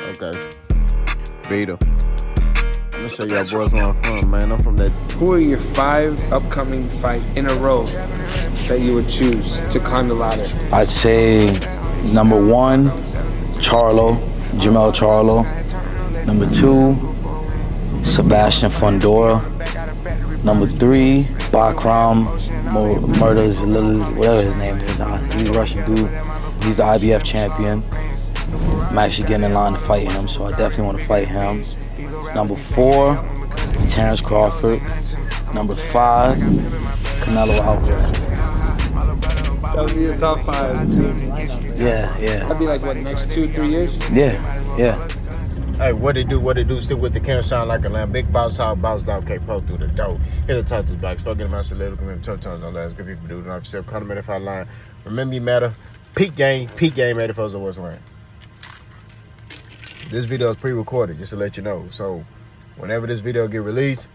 Okay. Vita. I'm gonna show y'all boys where I'm from, man. I'm from that. Who are your 5 upcoming fights in a row that you would choose to climb the ladder? I'd say number 1, Charlo, Jamel Charlo. Number 2, Sebastian Fundora. Number 3, Bakram Murders, whatever his name is. He's a Russian dude. He's the IBF champion. I'm actually getting in line to fight him, so I definitely want to fight him. Number 4, Terrence Crawford. Number 5, Canelo Alvarez. That would be the top 5. Yeah. That'd be like, what, next 2-3 years? Yeah. Hey, what it do? Stick with the camera, sound like a lamb. Big boss, how boss dog, K-Pro through the dope. Hit the touch his back. Fucking him out, salute, commit, tough times on last. Good people do. Not for self, condiment if I line. Remember, you matter. Peak game, 84 what's wearing. This video is pre-recorded, just to let you know. So, whenever this video get released,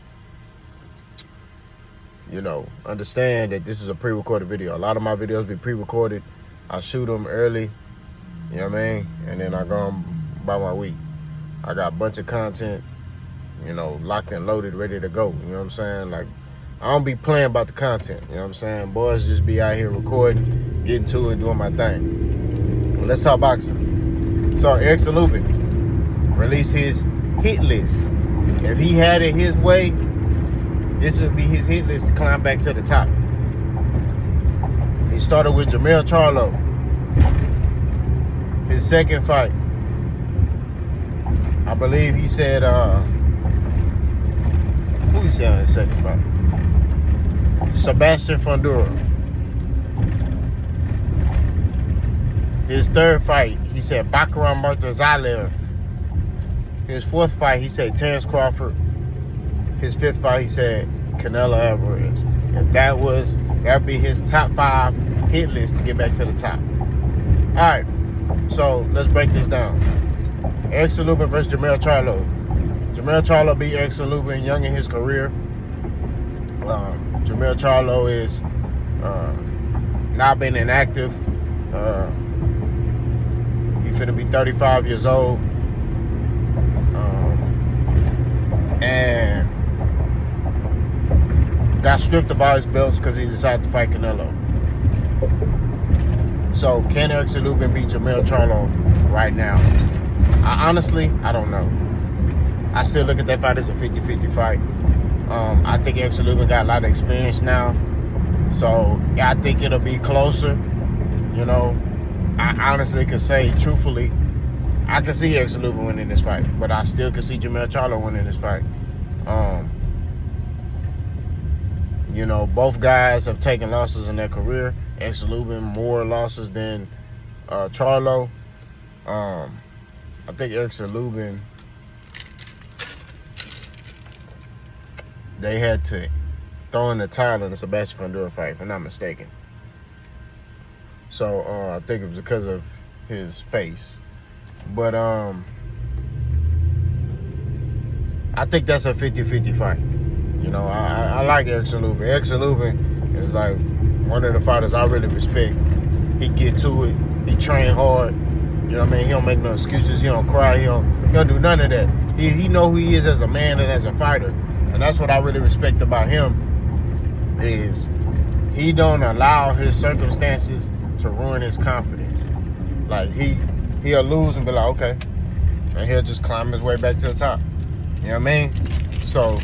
you know, understand that this is a pre-recorded video. A lot of my videos be pre-recorded. I shoot them early, you know what I mean? And then I go on by my week. I got a bunch of content, you know, locked and loaded, ready to go. You know what I'm saying? Like, I don't be playing about the content. You know what I'm saying? Boys just be out here recording, getting to it, doing my thing. Well, let's talk boxing. So, Erickson Lubin released his hit list. If he had it his way, this would be his hit list to climb back to the top. He started with Jamel Charlo. His second fight, I believe he said, who he said on his second fight? Sebastian Fundora. His third fight, he said Bakram Murtazalev. His fourth fight, he said Terrence Crawford. His fifth fight, he said Canelo Alvarez. If that'd be his top 5 hit list to get back to the top. All right, so let's break this down. Erickson Lubin versus Jamel Charlo. Jamel Charlo beat Erickson Lubin young in his career. Jamel Charlo is now been inactive. He's finna be 35 years old. And got stripped of all his belts because he decided to fight Canelo. So can Erickson Lubin beat Jamel Charlo right now? I don't know. I still look at that fight as a 50-50 fight. I think Erickson Lubin got a lot of experience now. So I think it'll be closer. You know, I honestly could say, truthfully, I can see Erickson Lubin winning this fight, but I still can see Jamel Charlo winning this fight. You know, both guys have taken losses in their career. Erickson Lubin more losses than Charlo. I think Erickson Lubin, they had to throw in the towel in the Sebastian Fundora fight, if I'm not mistaken. So I think it was because of his face. But I think that's a 50-50 fight. You know, I like Erickson Lubin. Erickson Lubin is like one of the fighters I really respect. He get to it. He train hard. You know what I mean? He don't make no excuses. He don't cry. He don't do none of that. He know who he is as a man and as a fighter. And that's what I really respect about him, is he don't allow his circumstances to ruin his confidence. Like, he'll lose and be like, okay. And he'll just climb his way back to the top. You know what I mean? So,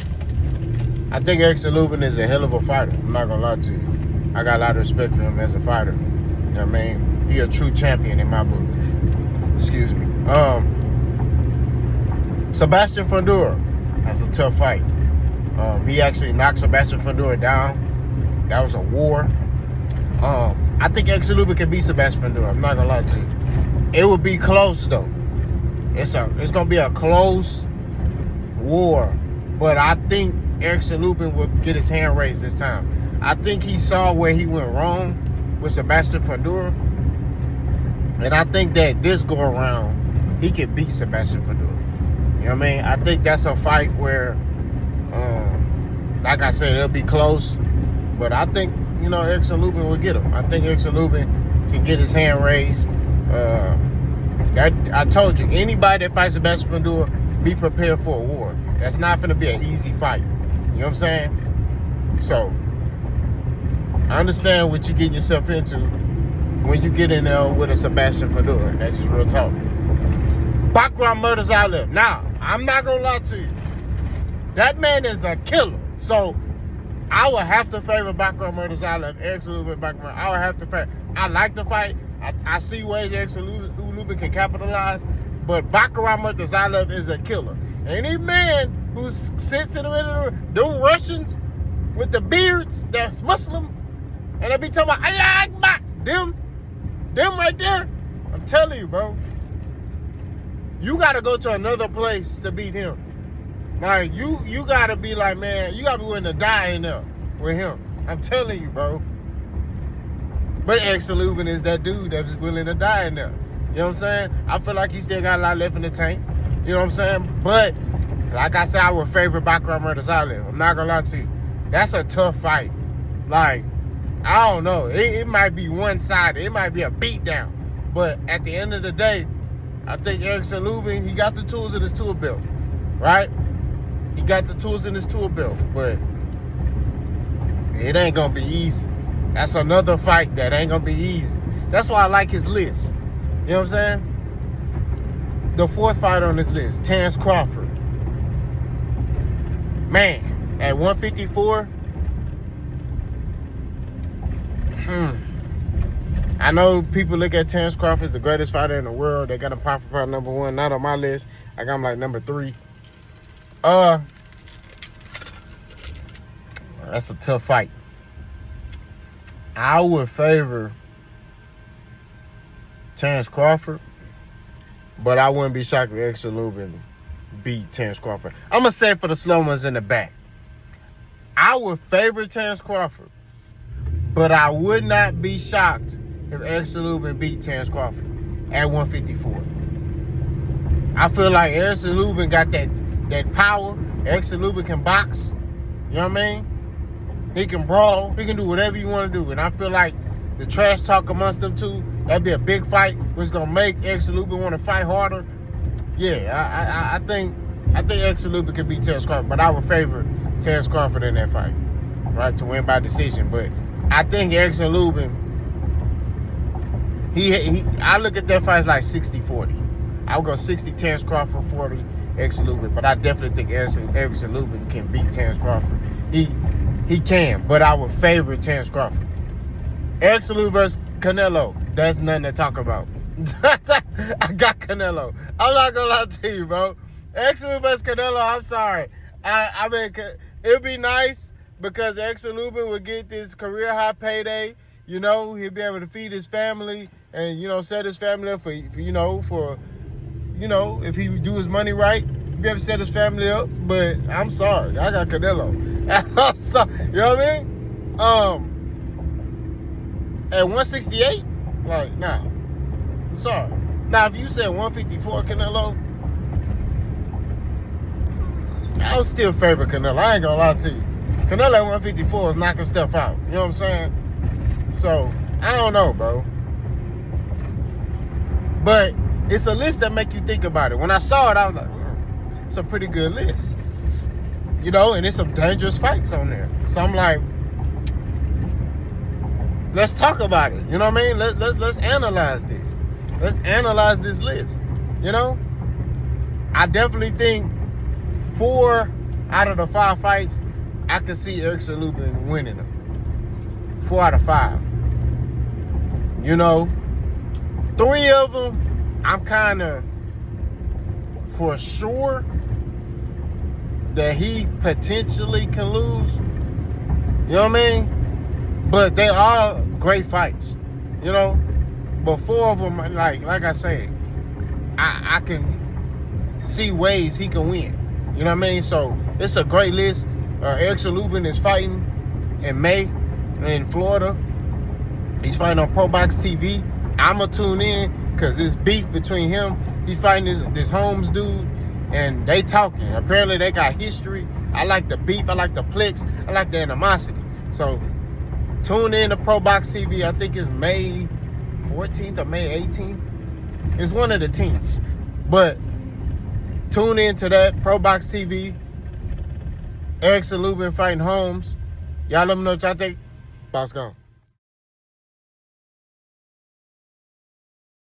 I think Erickson Lubin is a hell of a fighter. I'm not going to lie to you. I got a lot of respect for him as a fighter. You know what I mean? He a true champion in my book. Excuse me. Sebastian Fundora. That's a tough fight. He actually knocked Sebastian Fundora down. That was a war. I think Erickson Lubin can beat Sebastian Fundora. I'm not gonna lie to you. It would be close though. It's gonna be a close war. But I think Erickson Lubin will get his hand raised this time. I think he saw where he went wrong with Sebastian Fundora. And I think that this go around, he can beat Sebastian Fundora. You know what I mean? I think that's a fight where, like I said, it'll be close. But I think, you know, Erickson Lubin will get him. I think Erickson Lubin can get his hand raised. I told you, anybody that fights Sebastian Fundora, be prepared for a war. That's not gonna be an easy fight. You know what I'm saying? So I understand what you're getting yourself into when you get in there with a Sebastian Fundora. That's just real talk. Bakram Murtazaliev. Now, I'm not gonna lie to you. That man is a killer. So I would have to favor Bakram Murtazaliev, Erickson Lubin, Bakram. I would have to favor. I like the fight. I see ways Erickson Lubin can capitalize, but Bakram Murtazaliev is a killer. Any man who sits in the middle of them Russians with the beards that's Muslim, and they be talking about Allah Akbar, them right there, I'm telling you, bro, you gotta go to another place to beat him. Like, you gotta be like, man, you gotta be willing to die in there with him. I'm telling you, bro. But Erickson Lubin is that dude that's willing to die in there. You know what I'm saying? I feel like he still got a lot left in the tank. You know what I'm saying? But, like I said, I would favor Bakram Murtazaliev. I'm not gonna lie to you. That's a tough fight. Like, I don't know. It might be one-sided. It might be a beatdown. But at the end of the day, I think Erickson Lubin, he got the tools in his tool belt. Right? He got the tools in his tool belt. But it ain't gonna be easy. That's another fight that ain't gonna be easy. That's why I like his list. You know what I'm saying? The fourth fighter on this list, Terrence Crawford. Man, at 154, I know people look at Terrence Crawford as the greatest fighter in the world. They got him pound for pound number 1. Not on my list. I got him like number 3. That's a tough fight. I would favor Terrence Crawford, but I wouldn't be shocked if Erickson Lubin beat Terrence Crawford. I'm going to say it for the slow ones in the back. I would favor Terrence Crawford, but I would not be shocked if Erickson Lubin beat Terrence Crawford at 154. I feel like Erickson Lubin got that power. Erickson Lubin can box. You know what I mean? He can brawl. He can do whatever you want to do. And I feel like the trash talk amongst them two, that'd be a big fight, which is going to make Erickson Lubin want to fight harder. Yeah, I think Erickson Lubin could beat Terrence Crawford, but I would favor Terrence Crawford in that fight, right, to win by decision. But I think Erickson Lubin, I look at that fight as like 60-40. I would go 60 Terrence Crawford, 40 Erickson Lubin, but I definitely think Erickson Lubin can beat Terrence Crawford. He can, but I would favor Terrence Crawford. Erickson Lubin versus Canelo, that's nothing to talk about. I got Canelo. I'm not gonna lie to you, bro. Erickson Lubin versus Canelo, I'm sorry. I mean, it'd be nice because Erickson Lubin would get this career high payday. You know, he'll be able to feed his family and, you know, set his family up for if he do his money right, he'll be able to set his family up. But I'm sorry, I got Canelo. I'm sorry, you know what I mean? At 168, like, nah. I'm sorry. Now, if you said 154 Canelo, I would still favor Canelo. I ain't gonna lie to you. Canelo at 154 is knocking stuff out. You know what I'm saying? So, I don't know, bro. But it's a list that make you think about it. When I saw it, I was like, it's a pretty good list. You know, and there's some dangerous fights on there. So I'm like, let's talk about it. You know what I mean? Let's analyze this. Let's analyze this list. You know? I definitely think 4 out of the 5 fights, I could see Erickson Lubin winning them. 4 out of 5. You know? 3 of them, I'm kind of for sure that he potentially can lose. You know what I mean? But they are great fights. You know? But 4 of them, like I said, I can see ways he can win. You know what I mean? So it's a great list. Erickson Lubin is fighting in May in Florida. He's fighting on Pro Box TV. I'ma tune in because it's beef between him. He's fighting this Holmes dude, and they talking. Apparently they got history. I like the beef. I like the flicks. I like the animosity. So tune in to Pro Box TV. I think it's May 14th or May 18th. It's one of the teams. But tune in to that. Pro Box TV. Erickson Lubin fighting Holmes. Y'all let me know what y'all think. Boss gone.